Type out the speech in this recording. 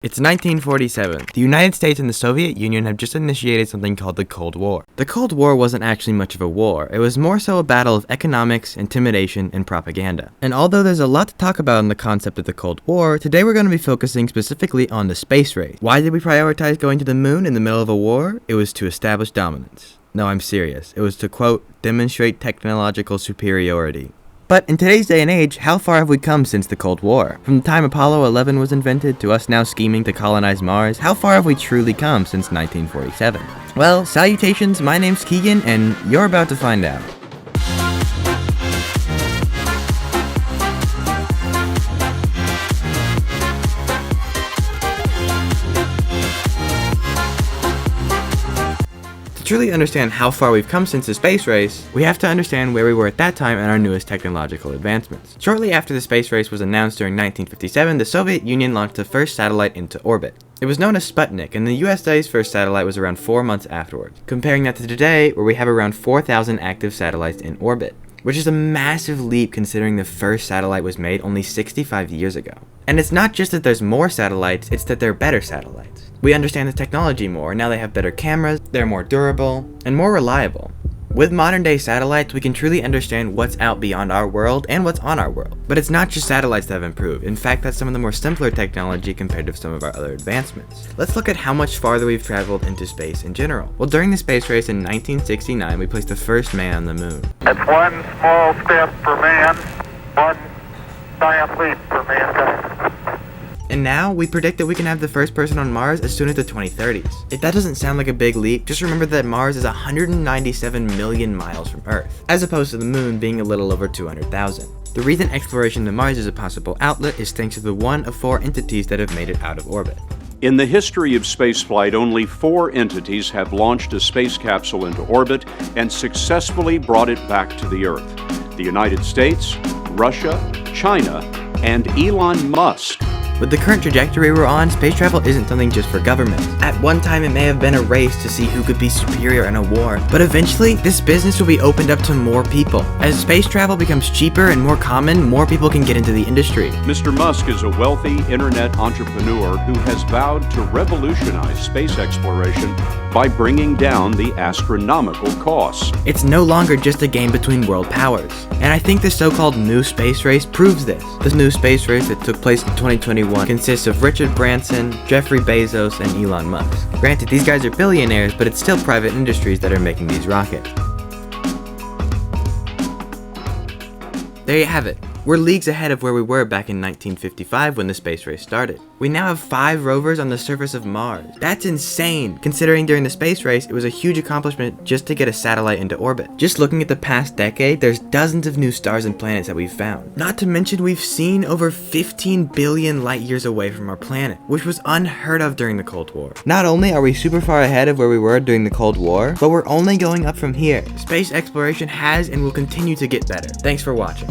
It's 1947. The United States and the Soviet Union have just initiated something called the Cold War. The Cold War wasn't actually much of a war. It was more so a battle of economics, intimidation, and propaganda. And although there's a lot to talk about on the concept of the Cold War, today we're going to be focusing specifically on the space race. Why did we prioritize going to the moon in the middle of a war? It was to establish dominance. No, I'm serious. It was to, quote, demonstrate technological superiority. But in today's day and age, how far have we come since the Cold War? From the time Apollo 11 was invented to us now scheming to colonize Mars, how far have we truly come since 1947? Well, salutations, my name's Keegan, and you're about to find out. To truly understand how far we've come since the space race, we have to understand where we were at that time and our newest technological advancements. Shortly after the space race was announced during 1957, the Soviet Union launched the first satellite into orbit. It was known as Sputnik, and the USA's first satellite was around 4 months afterwards. Comparing that to today, where we have around 4,000 active satellites in orbit, which is a massive leap considering the first satellite was made only 65 years ago. And it's not just that there's more satellites, it's that they're better satellites. We understand the technology more, now they have better cameras, they're more durable, and more reliable. With modern day satellites, we can truly understand what's out beyond our world and what's on our world. But it's not just satellites that have improved. In fact, that's some of the more simpler technology compared to some of our other advancements. Let's look at how much farther we've traveled into space in general. Well, during the space race in 1969, we placed the first man on the moon. It's one small step for man, one giant leap for mankind. And now, we predict that we can have the first person on Mars as soon as the 2030s. If that doesn't sound like a big leap, just remember that Mars is 197 million miles from Earth, as opposed to the moon being a little over 200,000. The reason exploration to Mars is a possible outlet is thanks to the one of 4 entities that have made it out of orbit. In the history of spaceflight, only 4 entities have launched a space capsule into orbit and successfully brought it back to the Earth: the United States, Russia, China, and Elon Musk. With the current trajectory we're on, space travel isn't something just for governments. At one time it may have been a race to see who could be superior in a war, but eventually this business will be opened up to more people. As space travel becomes cheaper and more common, more people can get into the industry. Mr. Musk is a wealthy internet entrepreneur who has vowed to revolutionize space exploration by bringing down the astronomical costs. It's no longer just a game between world powers. And I think the so-called new space race proves this. This new space race that took place in 2021 consists of Richard Branson, Jeffrey Bezos, and Elon Musk. Granted, these guys are billionaires, but it's still private industries that are making these rockets. There you have it. We're leagues ahead of where we were back in 1955 when the space race started. We now have 5 rovers on the surface of Mars. That's insane, considering during the space race it was a huge accomplishment just to get a satellite into orbit. Just looking at the past decade, there's dozens of new stars and planets that we've found. Not to mention we've seen over 15 billion light years away from our planet, which was unheard of during the Cold War. Not only are we super far ahead of where we were during the Cold War, but we're only going up from here. Space exploration has and will continue to get better. Thanks for watching.